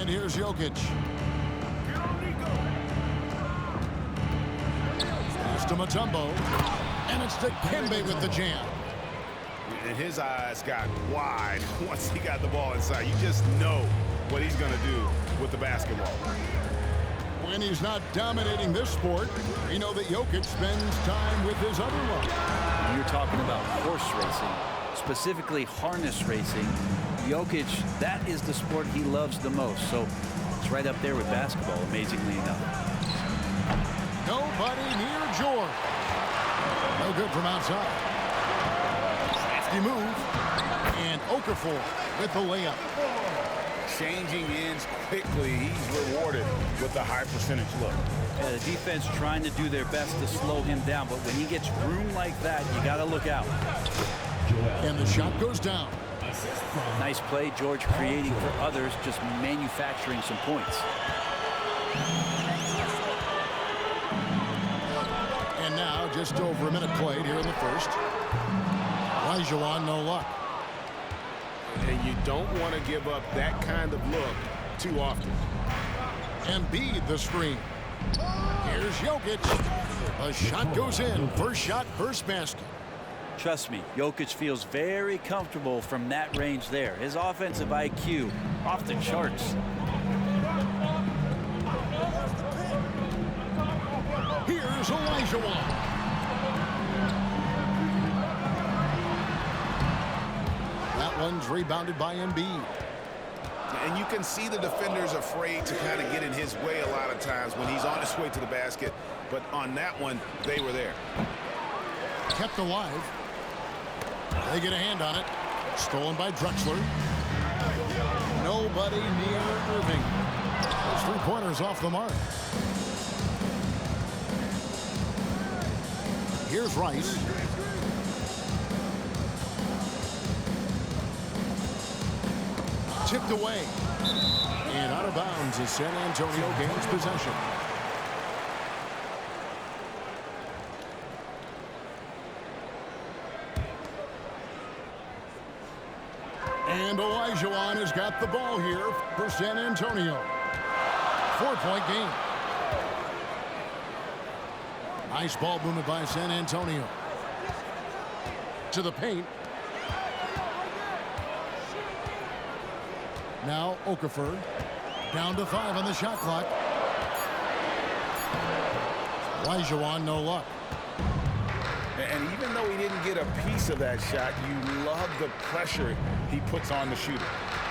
And here's Jokic. Pass to Mutombo. And it's Dikembe with the jam. And his eyes got wide once he got the ball inside. You just know what he's going to do with the basketball. When he's not dominating this sport, we know that Jokic spends time with his other love. You're talking about horse racing, specifically harness racing. Jokic, that is the sport he loves the most. So it's right up there with basketball, amazingly enough. Nobody near George. No good from outside. Crafty move. And Okafor with the layup. Changing ends quickly. He's rewarded with the high percentage look. Yeah, the defense trying to do their best to slow him down, but when he gets room like that, you got to look out. And the shot goes down. Nice play, George, creating for others, just manufacturing some points. And now just over a minute played here in the first. Olajuwon, no luck. And you don't want to give up that kind of look too often. Embiid the screen. Here's Jokic. A shot goes in. First shot, first basket. Trust me, Jokic feels very comfortable from that range there. His offensive IQ off the charts. Here's Olajuwon. That one's rebounded by Embiid. And you can see the defenders afraid to kind of get in his way a lot of times when he's on his way to the basket. But on that one, they were there. Kept alive. They get a hand on it. Stolen by Drexler. Nobody near Irving. Those three-pointers off the mark. Here's Rice. Tipped away. And out of bounds as San Antonio gains possession. And Olajuwon has got the ball here for San Antonio. 4-point game. Nice ball movement by San Antonio. To the paint. Now Okafor. Down to 5 on the shot clock. Olajuwon, no luck. And even though he didn't get a piece of that shot, you love the pressure he puts on the shooter.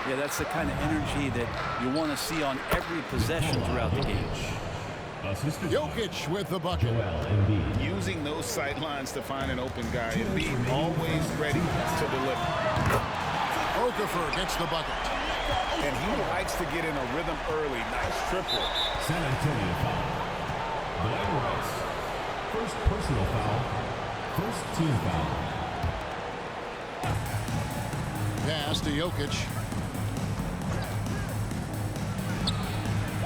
Yeah, that's the kind of energy that you want to see on every possession throughout the game. Jokic with the bucket. Using those sight lines to find an open guy and being always ready to deliver. Okafor gets the bucket. And he likes to get in a rhythm early. Nice triple. San Antonio foul. Glenn Rice. First personal foul. First team foul. Pass to Jokic.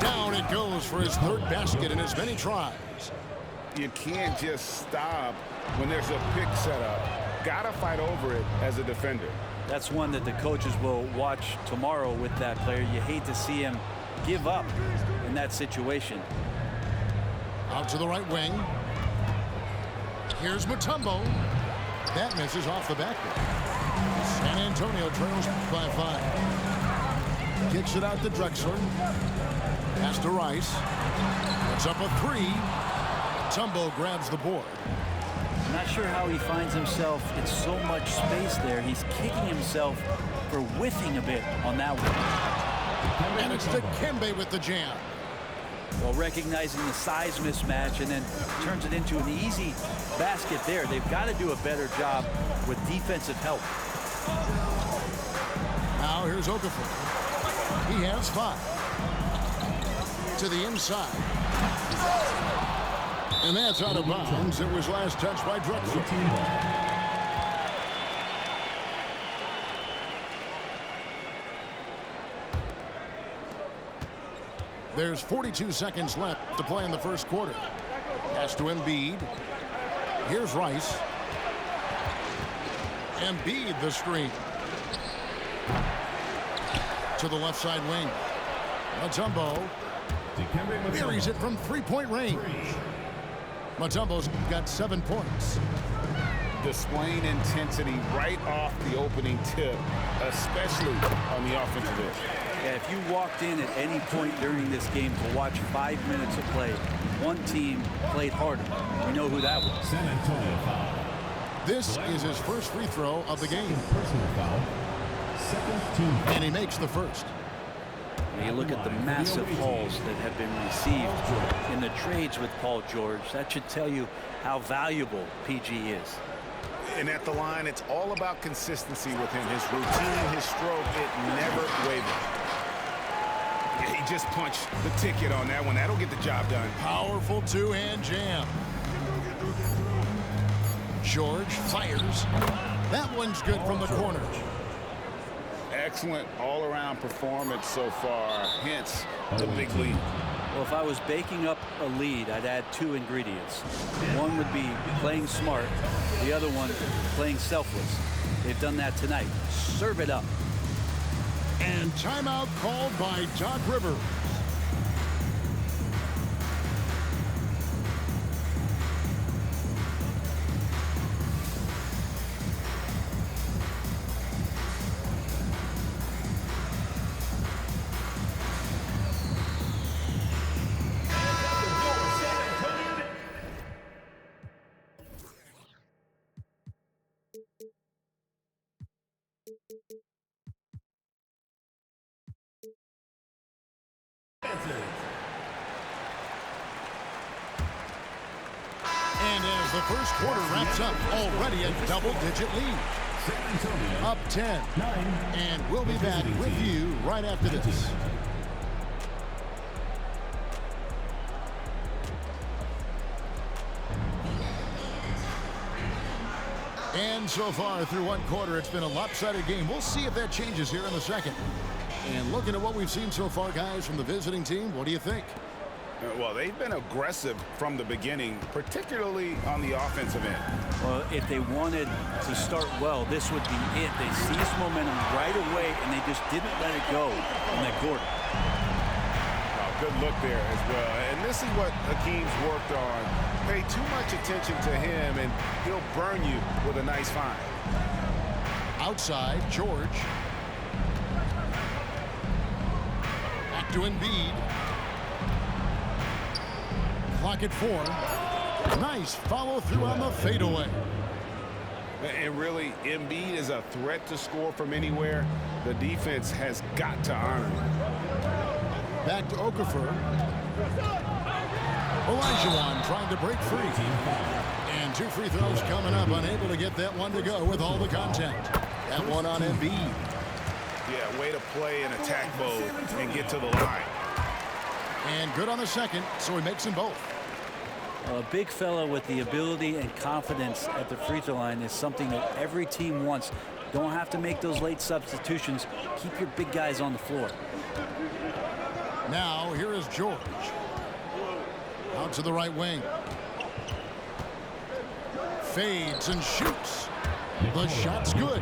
Down it goes for his third basket in as many tries. You can't just stop when there's a pick set up. Gotta fight over it as a defender. That's one that the coaches will watch tomorrow with that player. You hate to see him give up in that situation. Out to the right wing. Here's Mutombo. That misses off the backboard. San Antonio trails by 5. Kicks it out to Drexler. Pass to Rice. Puts up a 3. Mutombo grabs the board. I'm not sure how he finds himself in so much space there. He's kicking himself for whiffing a bit on that one. And it's Dikembe with the jam. Well, recognizing the size mismatch and then turns it into an easy basket there. They've got to do a better job with defensive help. Now here's Okafor. He has 5. To the inside. And that's out of bounds. It was last touched by Drexler. There's 42 seconds left to play in the first quarter. Pass to Embiid. Here's Rice. Embiid the screen. To the left side wing. Mutombo buries it from three-point range. Mutombo's got 7 points. Displaying intensity right off the opening tip, especially on the offensive end. Yeah, if you walked in at any point during this game to watch 5 minutes of play, one team played harder. You know who that was. San Antonio foul. This is his first free throw of the game. Personal foul. Second team. And he makes the first. You look at the massive hauls that have been received in the trades with Paul George. That should tell you how valuable PG is. And at the line, it's all about consistency with him. His routine, his stroke, it never wavers. He just punched the ticket on that one. That'll get the job done. Powerful two-hand jam. George fires. That one's good from the corner. Excellent all-around performance so far, hence the big lead. Well, if I was baking up a lead, I'd add 2 ingredients. One would be playing smart. The other one, playing selfless. They've done that tonight. Serve it up. And timeout called by Doc Rivers. And as the first quarter wraps up, already a double-digit lead. Up 10. And we'll be back with you right after this. And so far through one quarter, it's been a lopsided game. We'll see if that changes here in the second. And looking at what we've seen so far, guys, from the visiting team, what do you think? Well, they've been aggressive from the beginning, particularly on the offensive end. Well, if they wanted to start well, this would be it. They seized momentum right away, and they just didn't let it go in that quarter. Oh, good look there as well. And this is what Hakeem's worked on. Pay too much attention to him, and he'll burn you with a nice find. Outside, George. Back to Embiid. Clock at 4. Nice follow through on the fadeaway. And really, Embiid is a threat to score from anywhere. The defense has got to honor him. Back to Okafor. Olajuwon trying to break free. And 2 free throws coming up, unable to get that one to go with all the contact. That one on Embiid. Yeah, way to play in attack mode and get to the line. And good on the second, so he makes them both. A big fella with the ability and confidence at the free throw line is something that every team wants. Don't have to make those late substitutions. Keep your big guys on the floor. Now, here is George. Out to the right wing. Fades and shoots. The shot's good.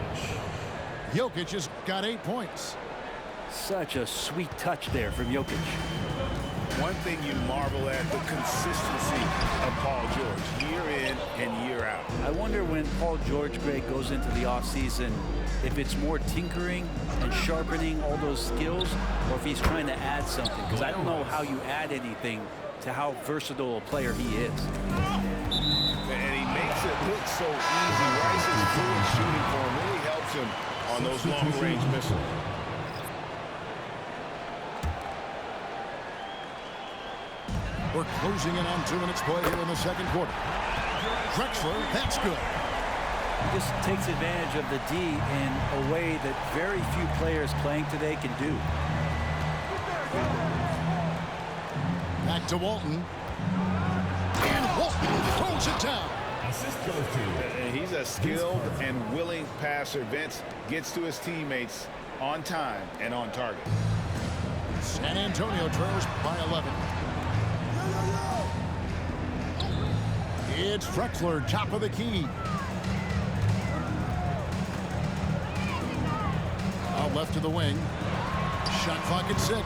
Jokic has got 8 points. Such a sweet touch there from Jokic. One thing you marvel at, the consistency of Paul George, year in and year out. I wonder when Paul George, Greg, goes into the offseason, if it's more tinkering and sharpening all those skills, or if he's trying to add something. Because I don't know how you add anything to how versatile a player he is. And he makes it look so easy. Rice's fluid shooting form really helps him on those long-range missiles. We're closing in on 2 minutes play here in the second quarter. Drexler, that's good. He just takes advantage of the D in a way that very few players playing today can do. Back to Walton. And Walton throws it down. Assist goes to. And he's a skilled and willing passer. Vince gets to his teammates on time and on target. San Antonio trails by 11. It's Drexler, top of the key. Out left to the wing. Shot clock at 6.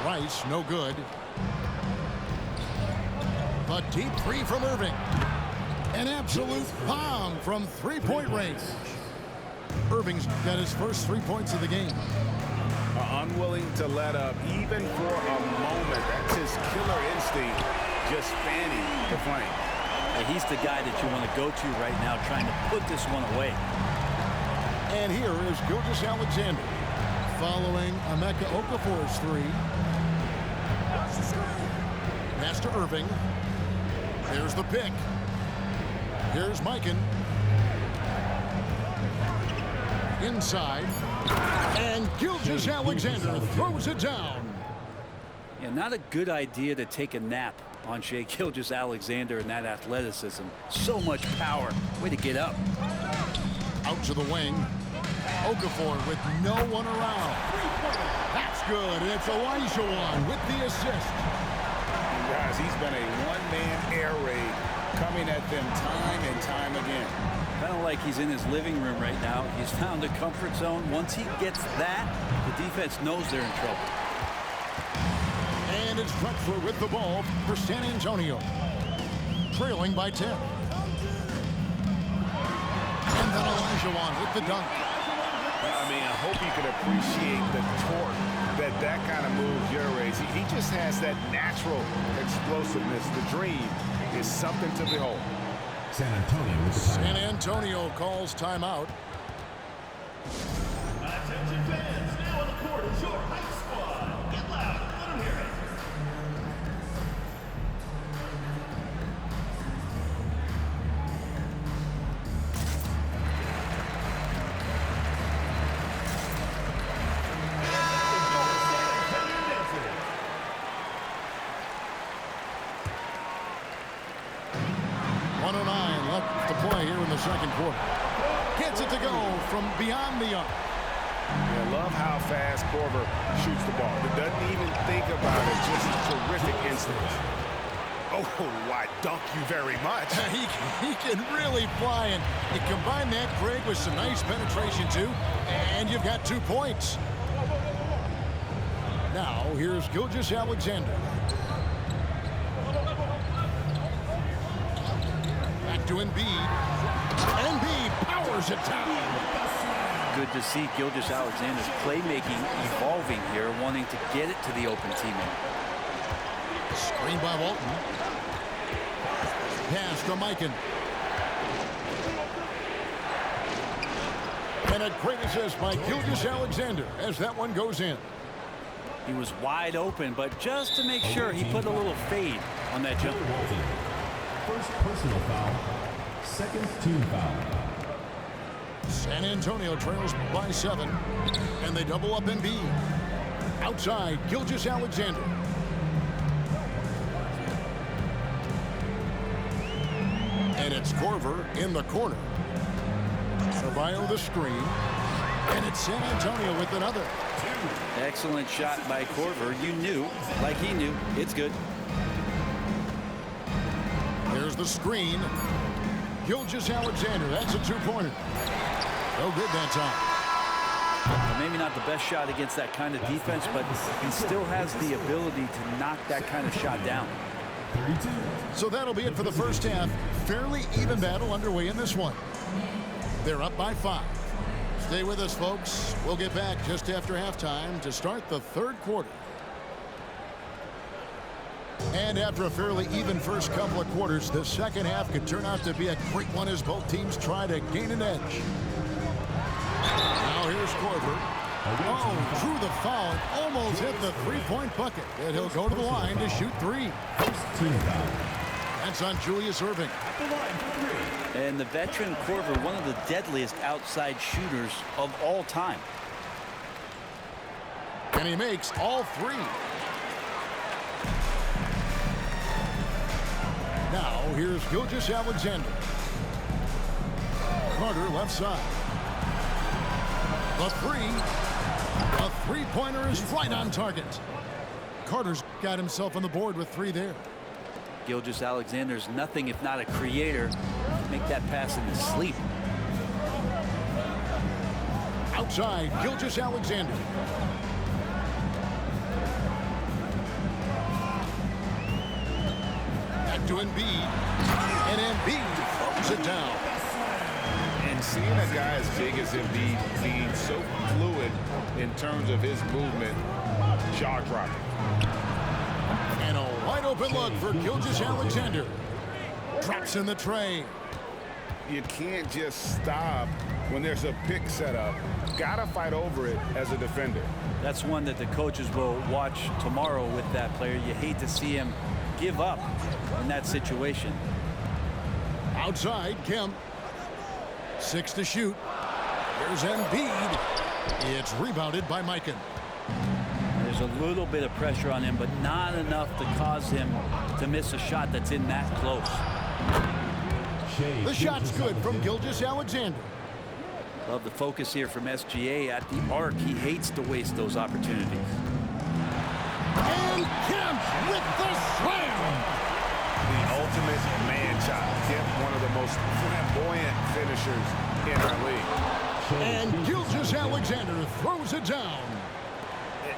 Rice, no good. A deep three from Irving. An absolute bomb from three-point range. Irving's got his first 3 points of the game. Unwilling to let up even for a moment. That's his killer instinct, just fanning the flame. And he's the guy that you want to go to right now, trying to put this one away. And here is Gilgeous-Alexander following Emeka Okafor's three. Pass to Irving. There's the pick. Here's Mikan. Inside. And Gilgeous-Alexander throws it down. Yeah, not a good idea to take a nap on Shai Gilgeous-Alexander and that athleticism. So much power. Way to get up. Out to the wing. Okafor with no one around. That's good. And it's Olajuwon with the assist. Guys, he's been a one-man air raid coming at them time and time again. Kind of like he's in his living room right now. He's found a comfort zone. Once he gets that, the defense knows they're in trouble. And it's Drexler with the ball for San Antonio. Trailing by 10. And then Olajuwon with the dunk. I mean, I hope you can appreciate the torque that kind of move generates. He just has that natural explosiveness. The dream is something to behold. San Antonio with the timeout. San Antonio calls timeout. Attention fans, now on the court is your hype squad. Get loud, let them hear it. Second quarter. Gets it to go from beyond the arc. I love how fast Korver shoots the ball. It doesn't even think about it. Just terrific instincts. Oh, I dunk you very much. He can really fly, and you combine that, Craig, with some nice penetration, too, and you've got 2 points. Now, here's Gilgeous-Alexander. Back to Embiid. Embiid powers it down. Good to see Gilgeous-Alexander's playmaking evolving here, wanting to get it to the open teammate. Screen by Walton. Pass to Mikan. And a great assist by Gilgeous-Alexander as that one goes in. He was wide open, but just to make sure, he put a little fade on that jump. First personal foul. Second team foul. San Antonio trails by 7, and they double up Embiid. Outside, Gilgeous-Alexander. And it's Korver in the corner. Ceballos the screen. And it's San Antonio with another. Excellent shot by Korver. You knew, like he knew, it's good. There's the screen. Gilgeous-Alexander, that's a 2-pointer. No good that time. Maybe not the best shot against that kind of defense, but he still has the ability to knock that kind of shot down. 32. So that'll be it for the first half. Fairly even battle underway in this one. They're up by 5. Stay with us, folks. We'll get back just after halftime to start the third quarter. And after a fairly even first couple of quarters, the second half could turn out to be a great one as both teams try to gain an edge. Now here's Korver. Oh, drew the foul and almost hit the three-point bucket. And he'll go to the line to shoot 3. First team foul. That's on Julius Irving. And the veteran Korver, one of the deadliest outside shooters of all time. And he makes all 3. Now, here's Gilgeous-Alexander. Carter left side. The 3. A three-pointer is right on target. Carter's got himself on the board with 3 there. Gilgeous-Alexander's nothing if not a creator. Make that pass in his sleep. Outside, Gilgeous-Alexander. to Embiid. And Embiid throws it down. And seeing a guy as big as Embiid being so fluid in terms of his movement, jaw-dropping. And a wide open look for Gilgeous-Alexander. Drops in the tray. You can't just stop when there's a pick set up. Gotta fight over it as a defender. That's one that the coaches will watch tomorrow with that player. You hate to see him give up in that situation. Outside, Kemp. 6 to shoot. There's Embiid. It's rebounded by Mikan. There's a little bit of pressure on him, but not enough to cause him to miss a shot that's in that close. The shot's good from Gilgeous-Alexander. Love the focus here from SGA at the arc. He hates to waste those opportunities. And Kemp with the slam. The ultimate man child. Kemp, one of the most flamboyant finishers in our league. And Gilgeous-Alexander throws it down.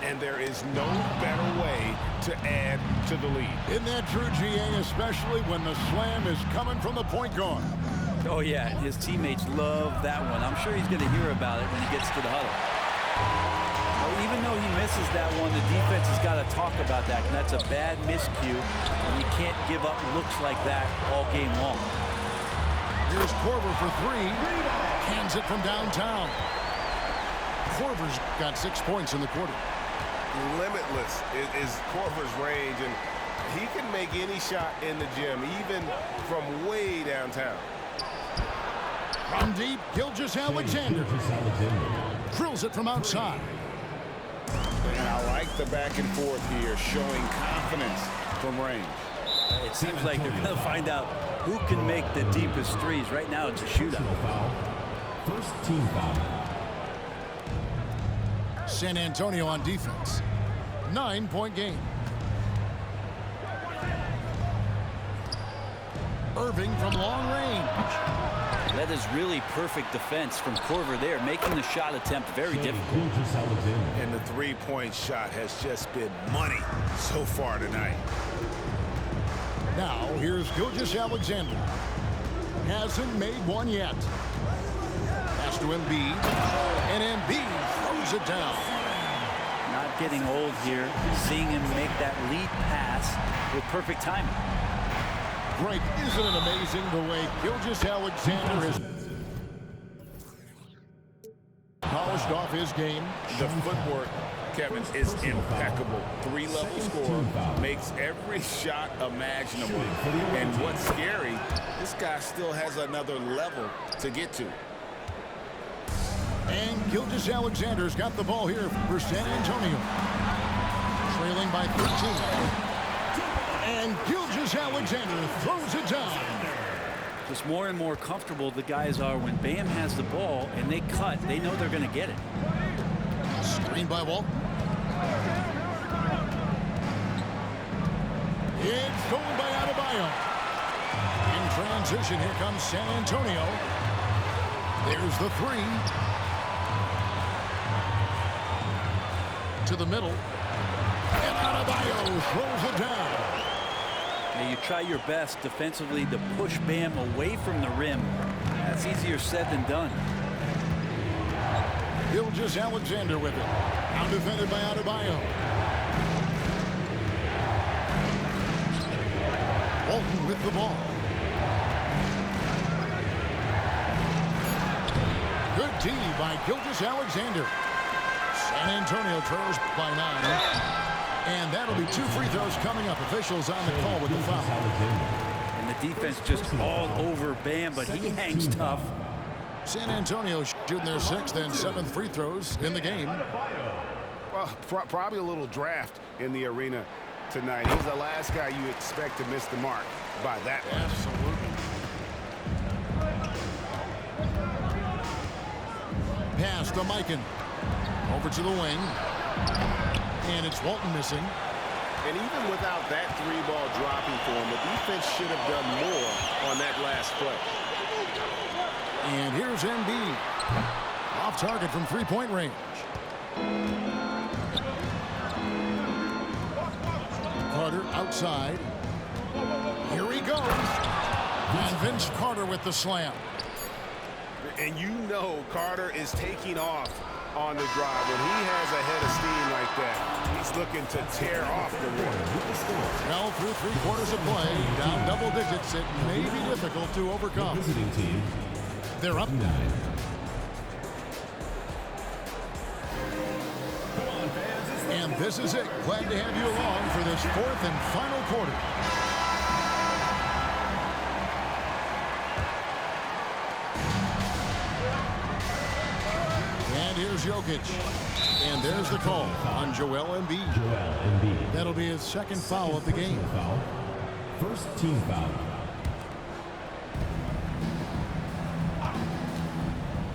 And there is no better way to add to the lead. Isn't that true, GA, especially when the slam is coming from the point guard? Oh, yeah, his teammates love that one. I'm sure he's going to hear about it when he gets to the huddle. Well, even though he misses that one, the defense has got to talk about that, and that's a bad miscue, and you can't give up looks like that all game long. Here's Korver for 3. Cans it from downtown. Korver's got 6 points in the quarter. Limitless is Korver's range, and he can make any shot in the gym, even from way downtown. From deep, Gilgeous-Alexander drills it from outside. And I like the back and forth here, showing confidence from range. It seems like they're going to find out who can make the deepest threes. Right now, it's a shootout. First team foul. San Antonio on defense. 9-point game. Irving from long range. That is really perfect defense from Korver there, making the shot attempt very difficult. And the three-point shot has just been money so far tonight. Now, here's Gilgeous-Alexander. Hasn't made one yet. Pass to Embiid. And Embiid throws it down. Not getting old here, seeing him make that lead pass with perfect timing. Greg, isn't it amazing the way Gilgeous-Alexander has polished off his game? The footwork, Kevin, is impeccable. 3-level scorer, makes every shot imaginable. And what's scary, this guy still has another level to get to. And Gilgeous-Alexander's got the ball here for San Antonio. Trailing by 13. And Gilgeous-Alexander throws it down. Just more and more comfortable the guys are when Bam has the ball and they cut, they know they're going to get it. Screen by Walton. It's stolen by Adebayo. In transition, here comes San Antonio. There's the 3. To the middle. And Adebayo throws it down. Now you try your best defensively to push Bam away from the rim. That's easier said than done. Gilgeous-Alexander with it. Now defended by Adebayo. Walton with the ball. Good D by Gilgeous-Alexander. San Antonio trails by 9. And that'll be 2 free throws coming up. Officials on the call with the foul. And the defense just all over Bam, but he hangs tough. San Antonio shooting their 6th and 7th free throws in the game. Well, probably a little draft in the arena tonight. He's the last guy you expect to miss the mark by that much. Absolutely. Pass to Mikan. Over to the wing. And it's Walton missing. And even without that 3-ball dropping for him, the defense should have done more on that last play. And here's Embiid. Off target from 3-point range. Carter outside. Here he goes. And Vince Carter with the slam. And you know Carter is taking off on the drive. When he has a head of steam like that, he's looking to tear off the rim. Well, through 3/4 of play, down double digits, it may be difficult to overcome. Visiting team. They're up. 9. And this is it. Glad to have you along for this 4th and final quarter. And here's Jokic. And there's the call on Joel Embiid. Joel Embiid. That'll be his second foul of the game. Foul. First team foul.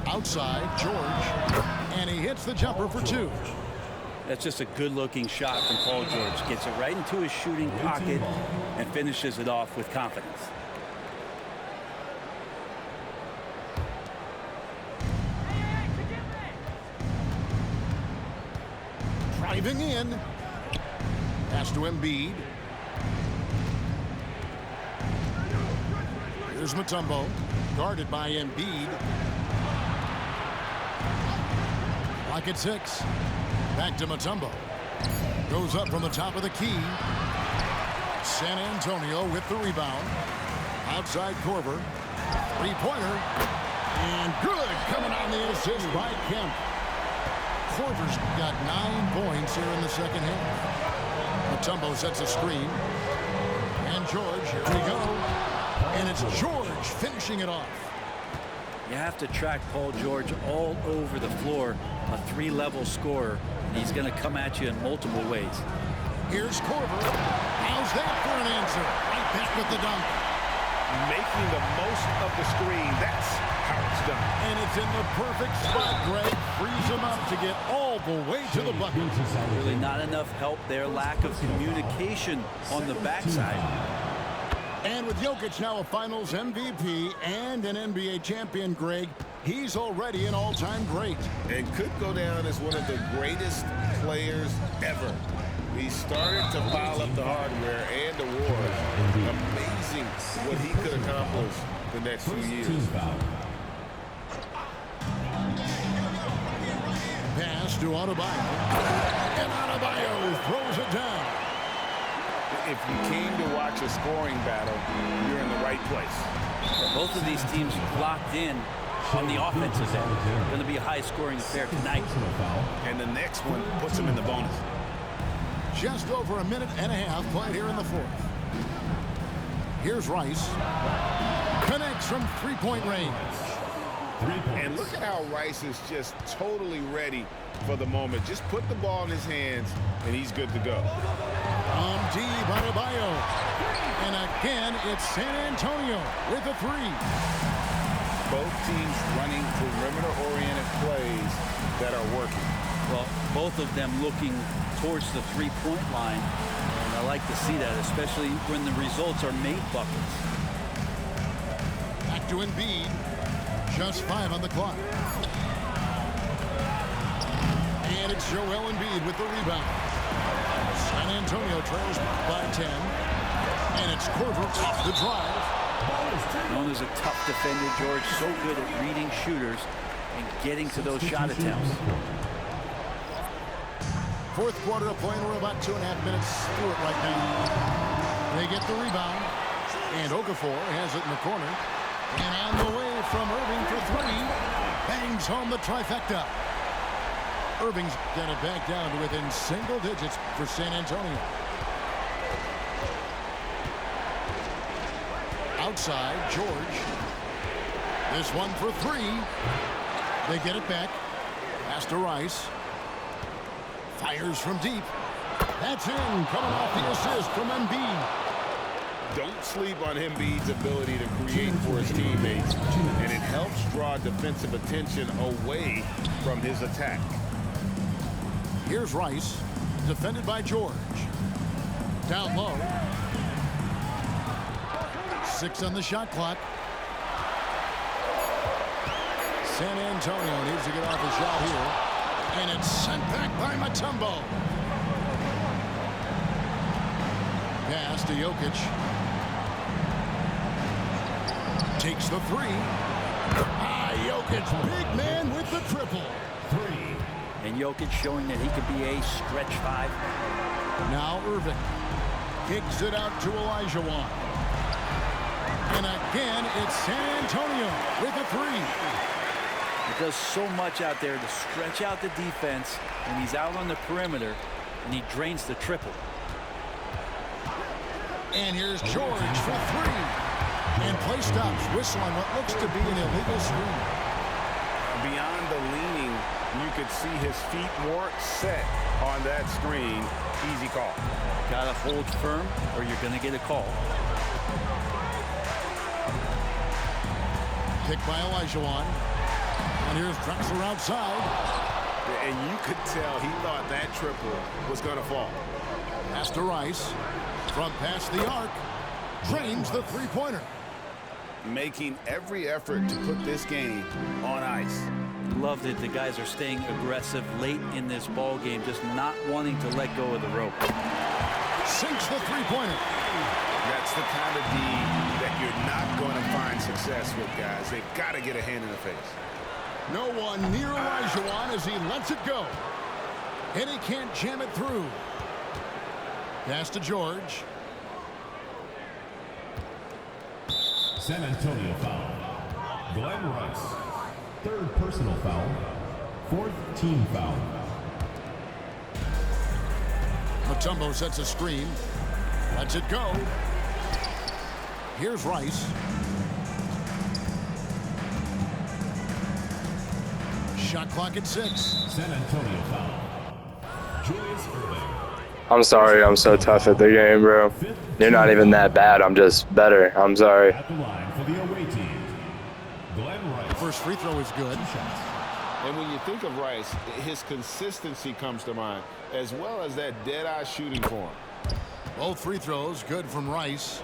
Outside, George. And he hits the jumper for 2. That's just a good-looking shot from Paul George. Gets it right into his shooting pocket and finishes it off with confidence. Driving in. Pass to Embiid. Here's Mutombo. Guarded by Embiid. Lock at 6. Back to Mutombo. Goes up from the top of the key. San Antonio with the rebound. Outside Korver. Three-pointer. And good coming on the assist by Kemp. Korver's got 9 points here in the second half. Mutombo sets a screen. And George, here we go. And it's George finishing it off. You have to track Paul George all over the floor, a 3-level scorer. He's going to come at you in multiple ways. Here's Korver. How's that for an answer? Right back with the dunk. Making the most of the screen. That's how it's done. And it's in the perfect spot. Greg frees him up to get all the way to the bucket. Really not enough help there. Lack of communication on the backside. And with Jokic now a Finals MVP and an NBA champion, Greg, he's already an all-time great. And could go down as one of the greatest players ever. He started to pile up the hardware and awards. Amazing what he could accomplish the next few years. Pass to Adebayo. And Adebayo throws it down. If you came to watch a scoring battle, you're in the right place. Both of these teams locked in on the offensive end. Going to be a high-scoring affair tonight. And the next one puts them in the bonus. Just over a minute and a half played here in the 4th. Here's Rice. Connects from 3-point range. And look at how Rice is just totally ready for the moment. Just put the ball in his hands, and he's good to go. Deep Adebayo. And again, it's San Antonio with a 3. Both teams running perimeter-oriented plays that are working. Well, both of them looking towards the 3-point line. And I like to see that, especially when the results are made buckets. Back to Embiid. Just 5 on the clock. And it's Joel Embiid with the rebound. San Antonio trails by 10. And it's Korver off the drive. Known as a tough defender, George, so good at reading shooters and getting to those shot attempts. 4th quarter of play, and we're about 2.5 minutes through it right now. They get the rebound. And Okafor has it in the corner. And on the way from Irving for 3. Bangs home the trifecta. Irving's got it back down to within single digits for San Antonio. Outside, George. This one for 3. They get it back. Pass to Rice. Fires from deep. That's in. Coming off the assist from Embiid. Don't sleep on Embiid's ability to create for his teammates, and it helps draw defensive attention away from his attack. Here's Rice, defended by George. Down low. 6 on the shot clock. San Antonio needs to get off a shot here. And it's sent back by Mutombo. Pass to Jokic. Takes the three. Jokic, big man with the triple. 3. And Jokic showing that he could be a stretch 5. Now Irving kicks it out to Olajuwon. And again, it's San Antonio with a 3. He does so much out there to stretch out the defense when he's out on the perimeter, and he drains the triple. And here's George for 3. And play stops, whistling what looks to be an illegal screen. Beyond the leaning, you could see his feet more set on that screen. Easy call. Gotta hold firm or you're gonna get a call. Kick by Olajuwon. And here's Drexler outside. And you could tell he thought that triple was going to fall. Pass to Rice. From past the arc. Drains the three-pointer. Making every effort to put this game on ice. Love that the guys are staying aggressive late in this ball game, just not wanting to let go of the rope. Sinks the three-pointer. That's the kind of D that you're not going to find success with, guys. They've got to get a hand in the face. No one near Olajuwon as he lets it go. And he can't jam it through. Pass to George. San Antonio foul. Glenn Rice. 3rd personal foul. 4th team foul. Mutombo sets a screen. Lets it go. Here's Rice. Shot clock at 6. San Antonio foul. Julius Irving. I'm sorry, I'm so tough at the game, bro. You're not even that bad, I'm just better. I'm sorry. At the line for the away team. Glenn Rice. First free throw is good. And when you think of Rice, his consistency comes to mind, as well as that dead-eye shooting form. Both free throws good from Rice.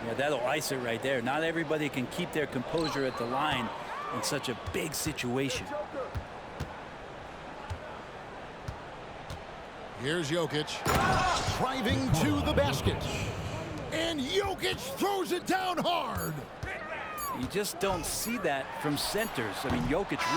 Yeah, that'll ice it right there. Not everybody can keep their composure at the line in such a big situation. Here's Jokic. Driving to the basket. And Jokic throws it down hard. You just don't see that from centers. I mean, Jokic really